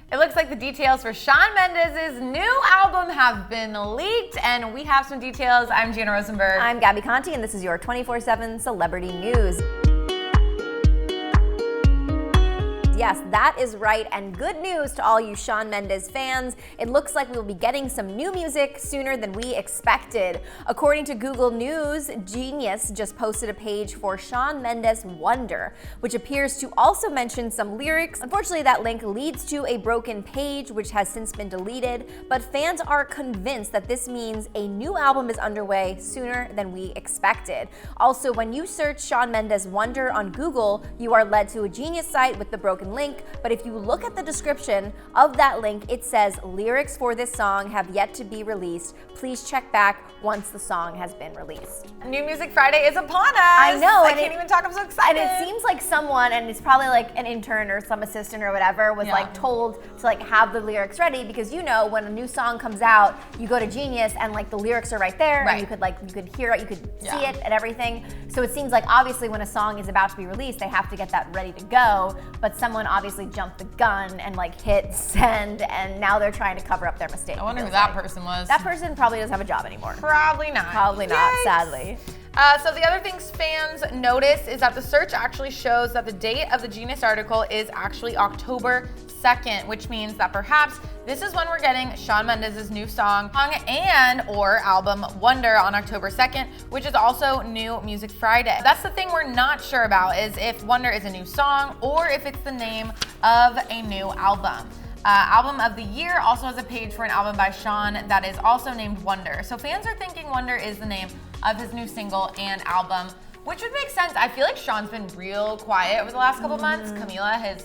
It looks like the details for Shawn Mendes' new album have been leaked, and we have some details. I'm Gianna Rosenberg. I'm Gabby Conti, and this is your 24/7 Celebrity News. Yes, that is right, and good news to all you Shawn Mendes fans. It looks like we will be getting some new music sooner than we expected. According to Google News, Genius just posted a page for Shawn Mendes Wonder, which appears to also mention some lyrics. Unfortunately, that link leads to a broken page, which has since been deleted, but fans are convinced that this means a new album is underway sooner than we expected. Also, when you search Shawn Mendes Wonder on Google, you are led to a Genius site with the broken link, but if you look at the description of that link, it says lyrics for this song have yet to be released. Please check back once the song has been released. New Music Friday is upon us. I know. I can't even talk. I'm so excited. And it seems like someone, and it's probably like an intern or some assistant or whatever, was like told to like have the lyrics ready, because you know when a new song comes out, you go to Genius and like the lyrics are right there, and you could hear it, you could see it and everything. So it seems like obviously when a song is about to be released, they have to get that ready to go. But someone obviously jumped the gun and like hit send, and now they're trying to cover up their mistake. I wonder who that person was. That person probably doesn't have a job anymore. Probably not. Probably not, sadly. So the other things fans notice is that the search actually shows that the date of the Genius article is actually October 2nd, which means that perhaps this is when we're getting Shawn Mendes' new song and or album Wonder on October 2nd, which is also New Music Friday. That's the thing we're not sure about, is if Wonder is a new song or if it's the name of a new album. Album of the Year also has a page for an album by Shawn that is also named Wonder. So fans are thinking Wonder is the name of his new single and album, which would make sense. I feel like Shawn's been real quiet over the last couple months. Camila,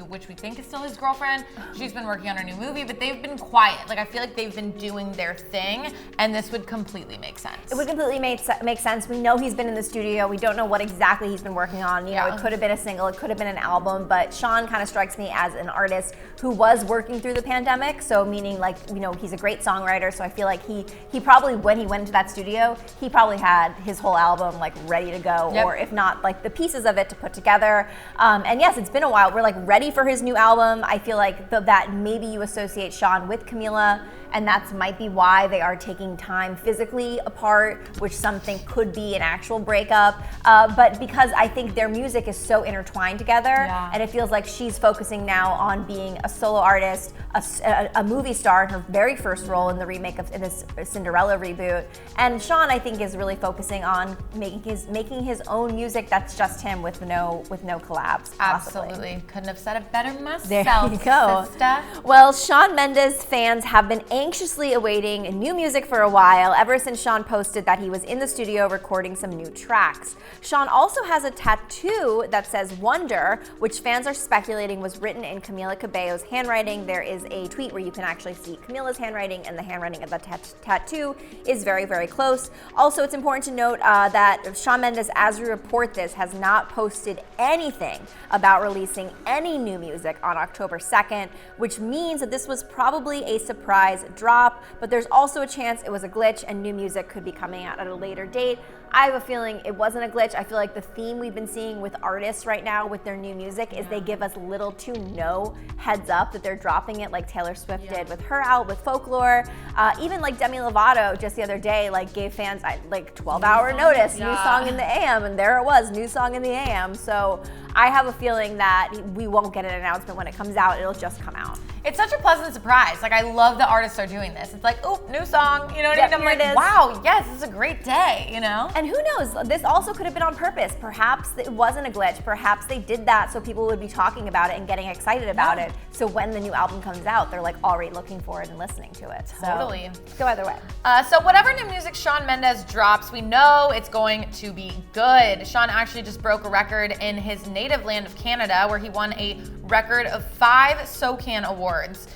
which we think is still his girlfriend, she's been working on her new movie, but they've been quiet. Like, I feel like they've been doing their thing, and this would completely make sense. It would completely make sense. We know he's been in the studio. We don't know what exactly he's been working on. You know, it could have been a single, it could have been an album, but Shawn kind of strikes me as an artist who was working through the pandemic, so meaning like, you know, he's a great songwriter, so I feel like he probably, when he went into that studio, he probably had his whole album like ready to go, or if not, like the pieces of it to put together. And yes, it's been a while. We're like ready for his new album. I feel like that maybe you associate Shawn with Camila, and that might be why they are taking time physically apart, which some think could be an actual breakup. But because I think their music is so intertwined together, and it feels like she's focusing now on being a solo artist, a movie star in her very first role in the remake of this Cinderella reboot. And Shawn, I think, is really focusing on making his own music that's just him with no collabs. Absolutely. Couldn't have said it better myself. There you go. Sister. Well, Shawn Mendes fans have been anxiously awaiting new music for a while, ever since Shawn posted that he was in the studio recording some new tracks. Shawn also has a tattoo that says Wonder, which fans are speculating was written in Camila Cabello's handwriting. There is a tweet where you can actually see Camila's handwriting, and the handwriting of the tattoo is very, very close. Also, it's important to note that Shawn Mendes, as we report this, has not posted anything about releasing any new music on October 2nd, which means that this was probably a surprise drop, but there's also a chance it was a glitch and new music could be coming out at a later date. I have a feeling it wasn't a glitch. I feel like the theme we've been seeing with artists right now with their new music is they give us little to no heads up that they're dropping it, like Taylor Swift did with her out with Folklore. Even like Demi Lovato just the other day like gave fans like 12-hour notice, new song in the AM, and there it was, new song in the AM. So I have a feeling that we won't get an announcement when it comes out. It'll just come out. It's such a pleasant surprise. Like, I love that artists are doing this. It's like, oh, new song, you know what I mean? I'm like, wow, yes, this is a great day, you know? And who knows, this also could have been on purpose. Perhaps it wasn't a glitch. Perhaps they did that so people would be talking about it and getting excited about it. So when the new album comes out, they're like already looking for it and listening to it. Totally. So go either way. So whatever new music Shawn Mendes drops, we know it's going to be good. Shawn actually just broke a record in his native land of Canada, where he won a record of 5 SOCAN awards.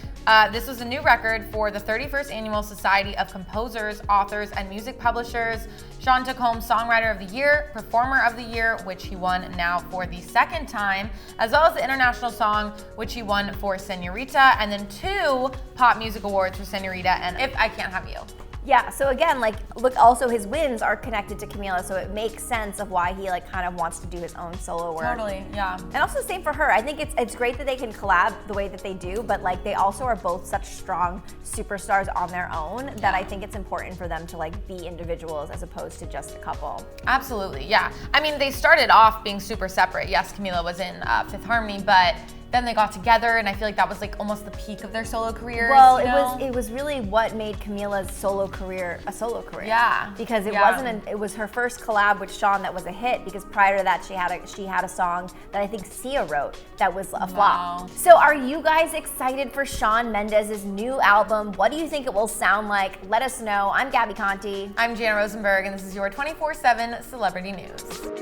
This was a new record for the 31st Annual Society of Composers, Authors, and Music Publishers. Shawn took home Songwriter of the Year, Performer of the Year, which he won now for the 2nd time, as well as the International Song, which he won for Senorita, and then 2 Pop Music Awards for Senorita and If I Can't Have You. Yeah, so again, like, look, also his wins are connected to Camila, so it makes sense of why he like kind of wants to do his own solo work. Totally, yeah. And also same for her. I think it's great that they can collab the way that they do, but like they also are both such strong superstars on their own that I think it's important for them to like be individuals as opposed to just a couple. Absolutely, yeah. I mean, they started off being super separate. Yes, Camila was in Fifth Harmony, but then they got together, and I feel like that was like almost the peak of their solo careers. Well, you know? it was really what made Camila's solo career a solo career. Yeah. Because it was her first collab with Shawn that was a hit, because prior to that she had a song that I think Sia wrote that was a flop. So are you guys excited for Shawn Mendes' new album? What do you think it will sound like? Let us know. I'm Gabby Conti. I'm Jana Rosenberg, and this is your 24/7 Celebrity News.